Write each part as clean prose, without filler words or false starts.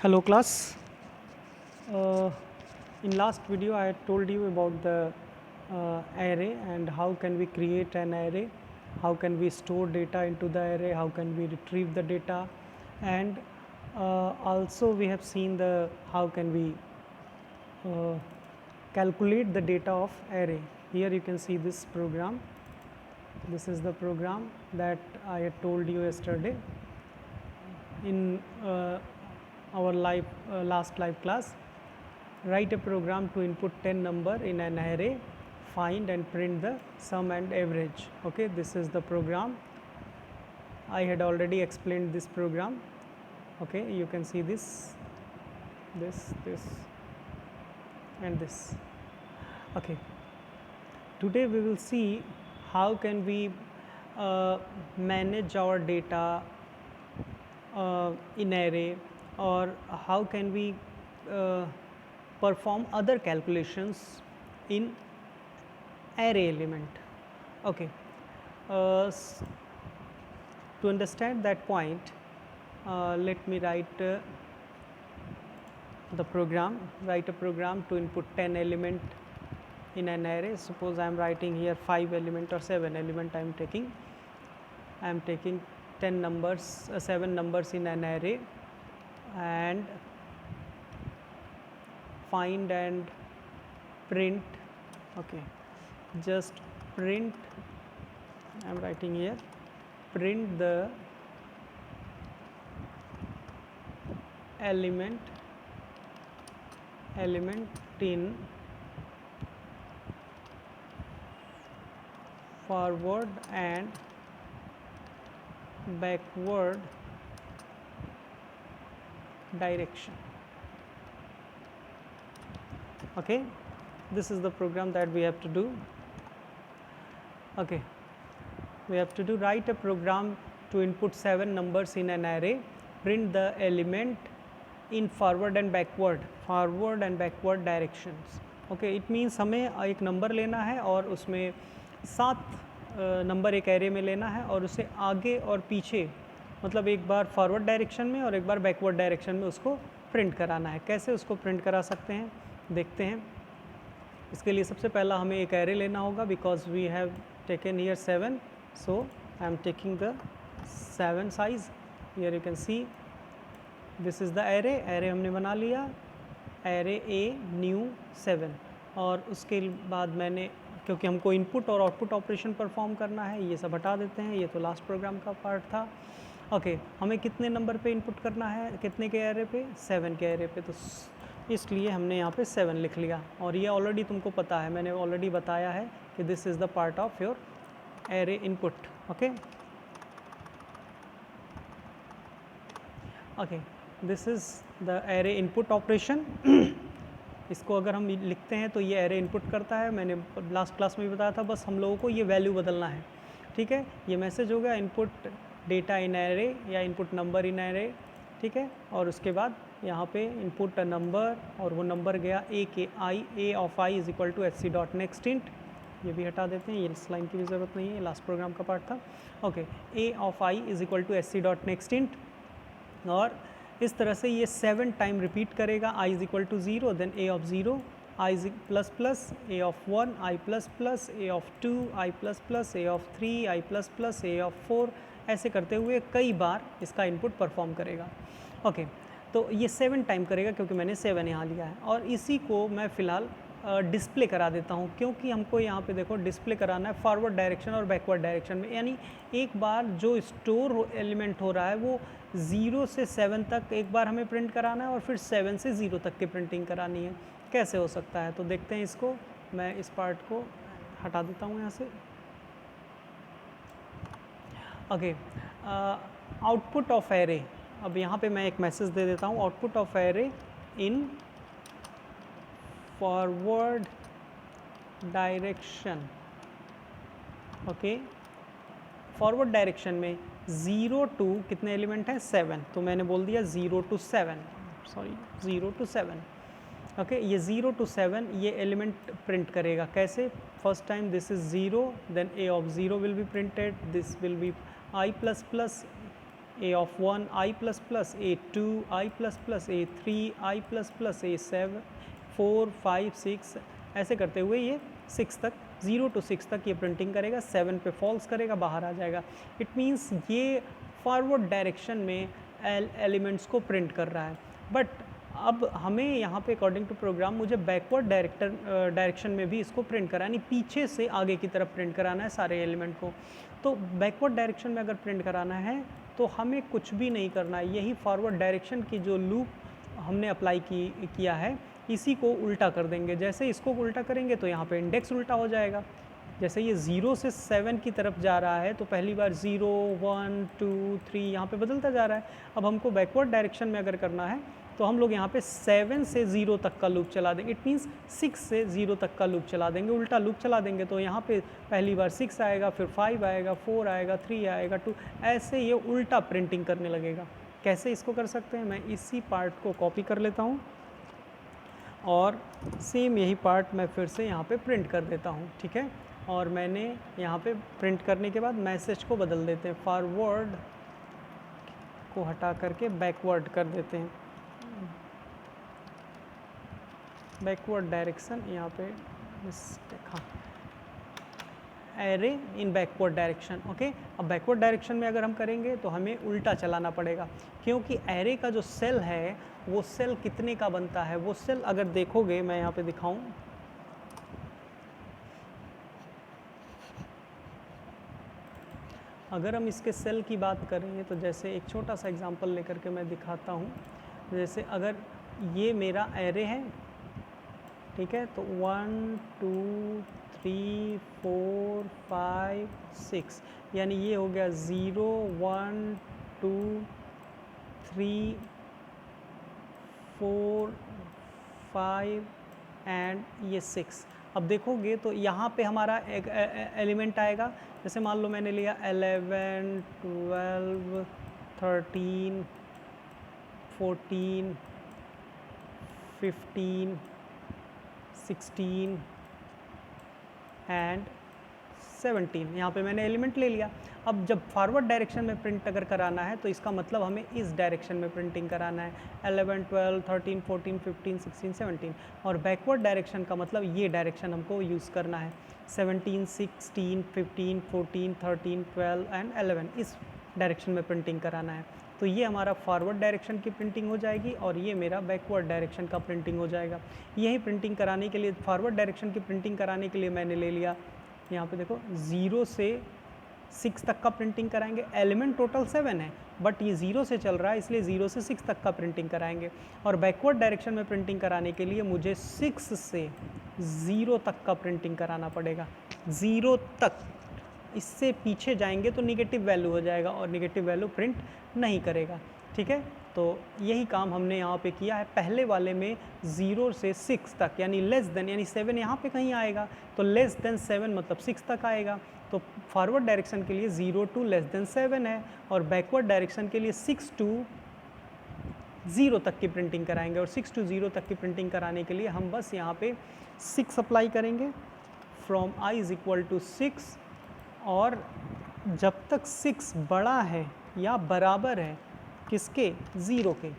Hello class. Uh, in last video I had told you about the array and how can we create an array, how can we store data into the array, how can we retrieve the data, and also we have seen the how can we calculate the data of array. Here you can see this program. This is the program that I had told you yesterday in our last live class. Write a program to input 10 number in an array, find and print the sum and average. Okay, this is the program. I had already explained this program. Okay, you can see this and this. Okay, today we will see how can we manage our data in array, or how can we perform other calculations in array element. Okay, to understand that point, let me write the program. Write a program to input 10 element in an array. Suppose I am writing here 5 element or 7 element. I am taking 10 numbers, 7 numbers in an array, and find and print. Okay, just print, I am writing here, print the element in forward and backward direction. Okay, this is the program that we have to do. Okay, we have to do write a program to input 7 numbers in an array, print the element in forward and backward directions. Okay, it means हमें एक number लेना है और उसमें 7 number एक array में लेना है और उसे आगे और पीछे, मतलब एक बार फॉरवर्ड डायरेक्शन में और एक बार बैकवर्ड डायरेक्शन में उसको प्रिंट कराना है. कैसे उसको प्रिंट करा सकते हैं देखते हैं. इसके लिए सबसे पहला हमें एक एरे लेना होगा, because we have taken here 7, so I am taking the 7 size. Here you can see this is the array हमने बना लिया, एरे ए न्यू 7. और उसके बाद मैंने, क्योंकि हमको इनपुट और आउटपुट ऑपरेशन परफॉर्म करना है, ये सब हटा देते हैं, ये तो लास्ट प्रोग्राम का पार्ट था. ओके, हमें कितने नंबर पे इनपुट करना है, कितने के एरे पे, 7 के एरे पे, तो इसलिए हमने यहाँ पे 7 लिख लिया. और ये ऑलरेडी तुमको पता है, मैंने ऑलरेडी बताया है कि this is the part of your array input. Okay okay, this is the array input operation. इसको अगर हम लिखते हैं तो ये एरे इनपुट करता है. मैंने लास्ट क्लास में भी बताया था, बस हम लोगों को ये वैल्यू बदलना है. ठीक है, ये मैसेज होगा इनपुट डेटा इन एरे या इनपुट नंबर इन एरे. ठीक है, और उसके बाद यहाँ पे इनपुट नंबर, और वो नंबर गया ए के I, A of I is equal to H C dot next int. ये भी हटा देते हैं, ये इस लाइन की भी ज़रूरत नहीं है, लास्ट प्रोग्राम का पार्ट था. Okay, A of I is equal to H C dot next int. और इस तरह से ये 7 टाइम रिपीट करेगा. I is equal to 0, then A of 0, I is plus plus, A of 1, I plus plus, A of 2, I plus plus, A of 3, I plus plus, A of 4. ऐसे करते हुए कई बार इसका इनपुट परफॉर्म करेगा. Okay, तो ये 7 time करेगा क्योंकि मैंने 7 यहाँ लिया है. और इसी को मैं फ़िलहाल डिस्प्ले करा देता हूँ, क्योंकि हमको यहाँ पे देखो डिस्प्ले कराना है फॉरवर्ड डायरेक्शन और बैकवर्ड डायरेक्शन में. यानी एक बार जो स्टोर एलिमेंट हो रहा है वो 0 से 7 तक एक बार हमें प्रिंट कराना है, और फिर 7 से 0 तक की प्रिंटिंग करानी है. कैसे हो सकता है, तो देखते हैं इसको. मैं इस पार्ट को हटा देता हूँ यहाँ से. Okay, output of array. अब यहाँ पे मैं एक मैसेज दे देता हूँ, output of array in forward direction. Okay, forward direction में 0 टू कितने एलिमेंट हैं, 7. तो मैंने बोल दिया 0 to 7, सॉरी 0 to 7. ओके, ये 0 to 7 ये एलिमेंट प्रिंट करेगा. कैसे, first time this is 0, then A of 0 will be printed, this will be i plus plus, A of 1 I plus plus, A2 i plus plus, A3 i plus plus, A7 4 5 6 ऐसे करते हुए ये 6 तक 0 to 6 तक ये printing करेगा, 7 पे false करेगा, बाहर आ जाएगा। इट मीन्स ये फॉरवर्ड डायरेक्शन में एलिमेंट्स को प्रिंट कर रहा है। बट अब हमें यहाँ पे अकॉर्डिंग टू प्रोग्राम मुझे बैकवर्ड डायरेक्शन में भी इसको प्रिंट कराना, यानी पीछे से आगे की तरफ प्रिंट कराना है सारे एलिमेंट को। तो बैकवर्ड डायरेक्शन में अगर प्रिंट कराना है तो हमें कुछ भी नहीं करना है, यही फॉरवर्ड डायरेक्शन की जो लूप हमने अप्लाई किया है इसी को उल्टा कर देंगे। जैसे इसको उल्टा करेंगे तो यहाँ पे इंडेक्स उल्टा हो जाएगा। जैसे ये 0 से 7 की तरफ जा रहा है तो पहली बार 0 1 2 3 यहाँ पे बदलता जा रहा है। अब हमको बैकवर्ड डायरेक्शन में अगर करना है तो हम लोग यहाँ पे 7 से 0 तक का लूप चला देंगे। इट मीन्स 6 से 0 तक का लूप चला देंगे, उल्टा लूप चला देंगे। तो यहाँ पे पहली बार 6 आएगा, फिर 5 आएगा, 4 आएगा, 3 आएगा, 2, ऐसे ये उल्टा प्रिंटिंग करने लगेगा। कैसे इसको कर सकते हैं, मैं इसी पार्ट को कॉपी कर लेता हूँ और सेम यही पार्ट मैं फिर से यहाँ पे प्रिंट कर देता हूँ, ठीक है। और मैंने यहाँ पे प्रिंट करने के बाद मैसेज को बदल देते हैं, फॉरवर्ड को हटा करके बैकवर्ड कर देते हैं, बैकवर्ड डायरेक्शन यहाँ पे हाँ, एरे इन बैकवर्ड डायरेक्शन। ओके, अब बैकवर्ड डायरेक्शन में अगर हम करेंगे तो हमें उल्टा चलाना पड़ेगा, क्योंकि एरे का जो सेल है वो सेल कितने का बनता है, वो सेल अगर देखोगे मैं यहाँ पे दिखाऊं, अगर हम इसके सेल की बात करें तो जैसे एक छोटा सा एग्जांपल लेकर के मैं दिखाता हूँ। जैसे अगर ये मेरा एरे है, ठीक है, तो 1 2 3 4 5 6 यानी ये हो गया 0 1 2 3 4 5 एंड ये 6। अब देखोगे तो यहाँ पे हमारा एक एलिमेंट आएगा। जैसे मान लो मैंने लिया 11 12 13 14 15 16 एंड 17, यहाँ पे मैंने एलिमेंट ले लिया। अब जब फॉरवर्ड डायरेक्शन में प्रिंट अगर कराना है तो इसका मतलब हमें इस डायरेक्शन में प्रिंटिंग कराना है, 11 12 13 14 15 16 17। और बैकवर्ड डायरेक्शन का मतलब ये डायरेक्शन हमको यूज़ करना है, 17 16 15 14 13 12 एंड 11, इस डायरेक्शन में प्रिंटिंग कराना है। तो ये हमारा फॉरवर्ड डायरेक्शन की प्रिंटिंग हो जाएगी और ये मेरा बैकवर्ड डायरेक्शन का प्रिंटिंग हो जाएगा। यही प्रिंटिंग कराने के लिए, फॉरवर्ड डायरेक्शन की प्रिंटिंग कराने के लिए मैंने ले लिया, यहाँ पे देखो 0 से 6 तक का प्रिंटिंग कराएंगे। एलिमेंट टोटल 7 है बट ये 0 से चल रहा है इसलिए 0 से 6 तक का प्रिंटिंग कराएंगे। और बैकवर्ड डायरेक्शन में प्रिंटिंग कराने के लिए मुझे 6 से 0 तक का प्रिंटिंग कराना पड़ेगा, 0 तक। इससे पीछे जाएंगे तो निगेटिव वैल्यू हो जाएगा और निगेटिव वैल्यू प्रिंट नहीं करेगा, ठीक है। तो यही काम हमने यहाँ पे किया है। पहले वाले में 0 से 6 तक यानी लेस देन, यानी 7 यहाँ पे कहीं आएगा तो लेस देन 7 मतलब 6 तक आएगा। तो फॉरवर्ड डायरेक्शन के लिए 0 to लेस देन 7 है और बैकवर्ड डायरेक्शन के लिए 6 to 0 तक की प्रिंटिंग कराएंगे। और 6 to 0 तक की प्रिंटिंग कराने के लिए हम बस यहाँ पे 6 अप्लाई करेंगे, from i is equal to 6। और जब तक 6 बड़ा है या बराबर है किसके, 0 के,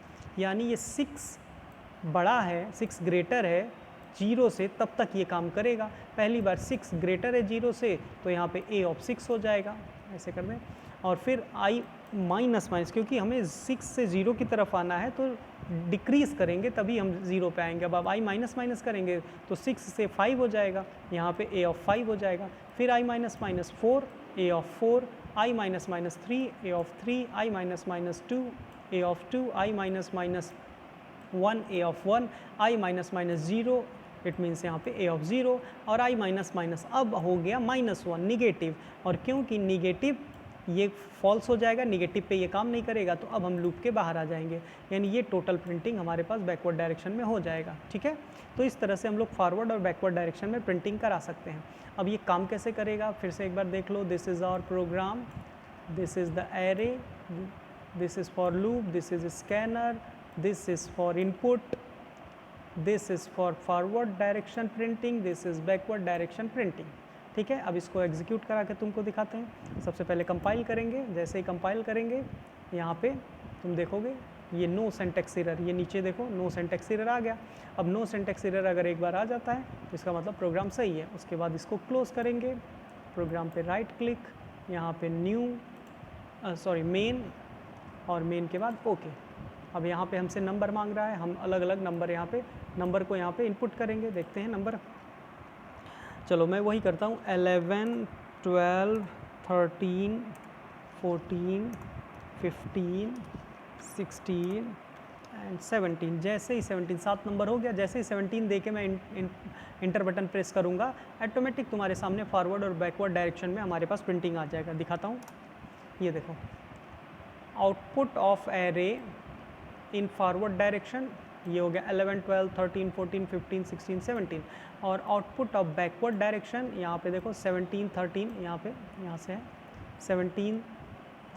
यानी ये 6 बड़ा है, 6 ग्रेटर है 0 से, तब तक ये काम करेगा। पहली बार 6 ग्रेटर है 0 से तो यहाँ पे a ऑफ 6 हो जाएगा, ऐसे कर दें। और फिर i माइनस माइनस, क्योंकि हमें 6 से 0 की तरफ आना है तो डिक्रीज़ करेंगे तभी हम 0 पे आएंगे। अब i माइनस माइनस करेंगे तो 6 से 5 हो जाएगा, यहाँ पे a ऑफ 5 हो जाएगा। फिर i minus minus 4, a of 4, i minus minus 3, a of 3, i minus minus 2, a of 2, i minus minus 1, a of 1, i minus minus 0, it means यहाँ पे a ऑफ 0, और i माइनस माइनस अब हो गया -1 negative. और क्योंकि negative ये false हो जाएगा, निगेटिव पे ये काम नहीं करेगा तो अब हम लूप के बाहर आ जाएंगे, यानी ये टोटल प्रिंटिंग हमारे पास बैकवर्ड डायरेक्शन में हो जाएगा, ठीक है। तो इस तरह से हम लोग फॉरवर्ड और बैकवर्ड डायरेक्शन में प्रिंटिंग करा सकते हैं। अब ये काम कैसे करेगा फिर से एक बार देख लो। This is our program, this is the array, this is for loop, this is scanner, this is for input, this is for forward direction printing, this is backward direction printing, ठीक है। अब इसको एग्जीक्यूट करा के तुमको दिखाते हैं। सबसे पहले कंपाइल करेंगे, जैसे ही कंपाइल करेंगे यहाँ पे तुम देखोगे ये नो सिंटैक्स एरर, ये नीचे देखो नो सिंटैक्स एरर आ गया। अब नो सिंटैक्स एरर अगर एक बार आ जाता है तो इसका मतलब प्रोग्राम सही है। उसके बाद इसको क्लोज करेंगे, प्रोग्राम पे राइट क्लिक, यहाँ पे न्यू मेन, और मेन के बाद ओके। अब यहाँ पे हमसे नंबर मांग रहा है, हम अलग अलग नंबर यहाँ पे नंबर को यहाँ पे इनपुट करेंगे, देखते हैं नंबर। चलो मैं वही करता हूँ 11 12 13 14 15 16 एंड 17। जैसे ही 17 7 नंबर हो गया, जैसे ही 17 दे के मैं इंटर बटन प्रेस करूँगा, ऑटोमेटिक तुम्हारे सामने फॉरवर्ड और बैकवर्ड डायरेक्शन में हमारे पास प्रिंटिंग आ जाएगा। दिखाता हूँ, ये देखो output of array in forward direction, ये हो गया 11 12 13 14 15 16 17। और आउटपुट ऑफ बैकवर्ड डायरेक्शन यहाँ पे देखो 17 13, यहाँ से है 17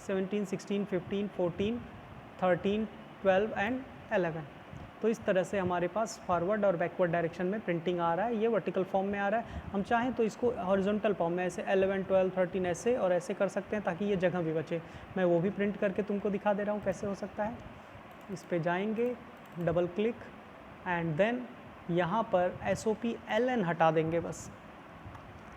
16 15 14 13 12 एंड 11। तो इस तरह से हमारे पास फॉरवर्ड और बैकवर्ड डायरेक्शन में प्रिंटिंग आ रहा है। ये वर्टिकल फॉर्म में आ रहा है। हम चाहें तो इसको हॉरिजॉन्टल फॉर्म में ऐसे 11 12 13 ऐसे और ऐसे कर सकते हैं ताकि ये जगह भी बचे। मैं वो भी प्रिंट करके तुमको दिखा दे रहा हूँ कैसे हो सकता है। इस पे जाएंगे, डबल क्लिक एंड देन यहाँ पर SOP-LN हटा देंगे। बस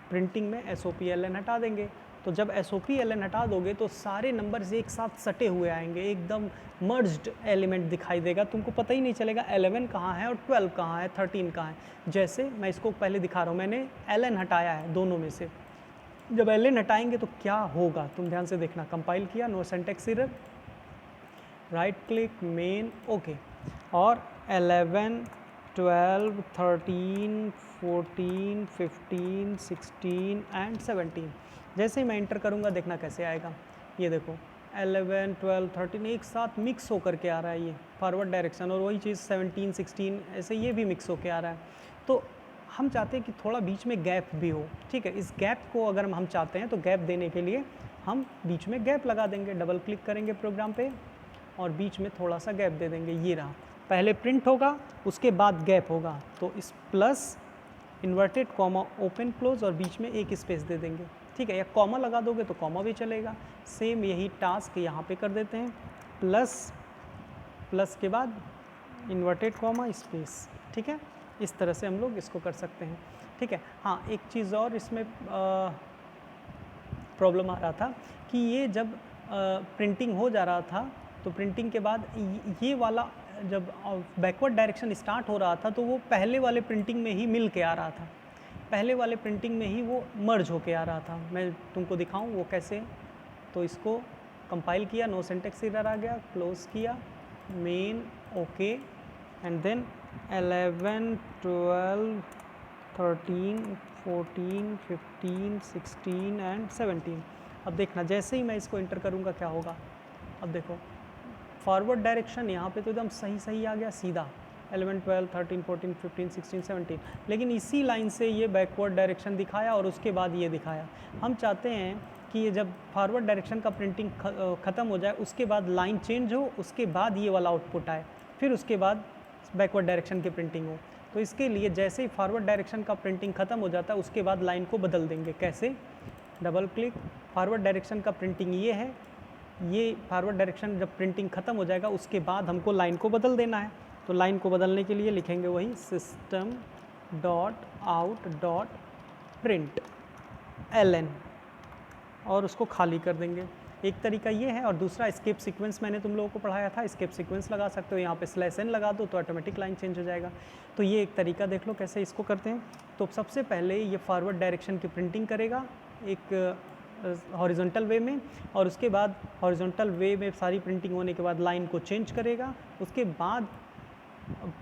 प्रिंटिंग में SOP-LN हटा देंगे। तो जब SOP-LN हटा दोगे तो सारे नंबर्स एक साथ सटे हुए आएंगे, एकदम मर्ज्ड एलिमेंट दिखाई देगा। तुमको पता ही नहीं चलेगा 11 कहाँ है और 12 कहाँ है, 13 कहाँ है। जैसे मैं इसको पहले दिखा रहा हूँ, मैंने LN हटाया है दोनों में से। जब LN हटाएंगे तो क्या होगा तुम ध्यान से देखना। कंपाइल किया, no syntax error, right click, main, okay. और 11 12 13 14 15 16 एंड 17 जैसे ही मैं इंटर करूँगा देखना कैसे आएगा। ये देखो 11 12 13 एक साथ मिक्स होकर के आ रहा है ये फॉरवर्ड डायरेक्शन, और वही चीज़ 17 16 ऐसे ये भी मिक्स होकर आ रहा है। तो हम चाहते हैं कि थोड़ा बीच में गैप भी हो, ठीक है। इस गैप को अगर हम चाहते हैं तो गैप देने के लिए हम बीच में गैप लगा देंगे। डबल क्लिक करेंगे प्रोग्राम पे और बीच में थोड़ा सा गैप दे देंगे। ये रहा, पहले प्रिंट होगा उसके बाद गैप होगा। तो इस plus inverted comma open close और बीच में एक स्पेस दे देंगे, ठीक है। या कॉमा लगा दोगे तो कॉमा भी चलेगा। सेम यही टास्क यहाँ पे कर देते हैं, प्लस के बाद इन्वर्टेड कॉमा स्पेस, ठीक है। इस तरह से हम लोग इसको कर सकते हैं, ठीक है। हाँ, एक चीज़ और इसमें प्रॉब्लम आ रहा था कि ये जब प्रिंटिंग हो जा रहा था तो प्रिंटिंग के बाद ये वाला जब बैकवर्ड डायरेक्शन स्टार्ट हो रहा था तो वो पहले वाले प्रिंटिंग में ही मिल के आ रहा था, पहले वाले प्रिंटिंग में ही वो मर्ज होके आ रहा था। मैं तुमको दिखाऊं वो कैसे। तो इसको कंपाइल किया, नो सिंटैक्स एरर आ गया, क्लोज किया, main, okay and then 11 12 13 14 15 16 and 17। अब देखना जैसे ही मैं इसको इंटर करूँगा क्या होगा। अब देखो फॉरवर्ड डायरेक्शन यहाँ पे तो एकदम सही आ गया सीधा 11 12 13 14 15 16 17, लेकिन इसी लाइन से ये बैकवर्ड डायरेक्शन दिखाया और उसके बाद ये दिखाया। हम चाहते हैं कि ये जब फॉरवर्ड डायरेक्शन का प्रिंटिंग ख़त्म हो जाए उसके बाद लाइन चेंज हो, उसके बाद ये वाला आउटपुट आए, फिर उसके बाद बैकवर्ड डायरेक्शन की प्रिंटिंग हो। तो इसके लिए जैसे ही फॉरवर्ड डायरेक्शन का प्रिंटिंग ख़त्म हो जाता है उसके बाद लाइन को बदल देंगे। कैसे? डबल क्लिक, फॉरवर्ड डायरेक्शन का प्रिंटिंग ये है, ये फॉरवर्ड डायरेक्शन जब प्रिंटिंग ख़त्म हो जाएगा उसके बाद हमको लाइन को बदल देना है। तो लाइन को बदलने के लिए लिखेंगे वही system.out.println और उसको खाली कर देंगे। एक तरीका ये है, और दूसरा स्केप सीक्वेंस मैंने तुम लोगों को पढ़ाया था, स्केप सीक्वेंस लगा सकते हो। यहाँ पे /n लगा दो तो ऑटोमेटिक लाइन चेंज हो जाएगा। तो ये एक तरीका देख लो कैसे इसको करते हैं। तो सबसे पहले ये फॉरवर्ड डायरेक्शन की प्रिंटिंग करेगा एक हॉरिजॉन्टल वे में, और उसके बाद हॉरिजॉन्टल वे में सारी प्रिंटिंग होने के बाद लाइन को चेंज करेगा, उसके बाद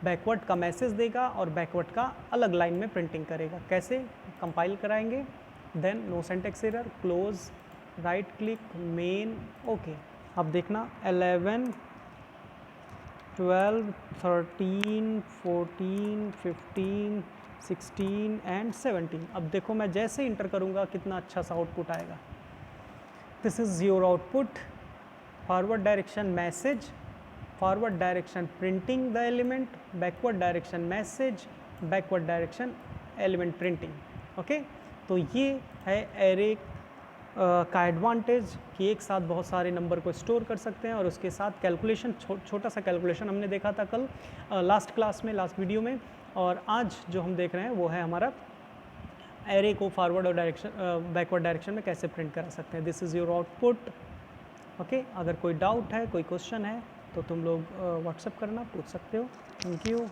बैकवर्ड का मैसेज देगा और बैकवर्ड का अलग लाइन में प्रिंटिंग करेगा। कैसे? कंपाइल कराएंगे, then no syntax error, close, right click, main, okay. अब देखना 11 12 13 14 15 16 एंड 17। अब देखो मैं जैसे इंटर करूँगा कितना अच्छा सा आउटपुट आएगा। This is your output, forward direction message, forward direction printing the element, backward direction message, backward direction element printing. Okay, तो ये है एरे का एडवांटेज कि एक साथ बहुत सारे नंबर को स्टोर कर सकते हैं और उसके साथ कैलकुलेशन, छोटा सा कैलकुलेशन हमने देखा था कल लास्ट क्लास में, लास्ट वीडियो में। और आज जो हम देख रहे हैं वो है हमारा एरे को फॉरवर्ड और बैकवर्ड डायरेक्शन में कैसे प्रिंट करा सकते हैं। This is your output. Okay, अगर कोई डाउट है, कोई क्वेश्चन है तो तुम लोग व्हाट्सएप करना, पूछ सकते हो। Thank you.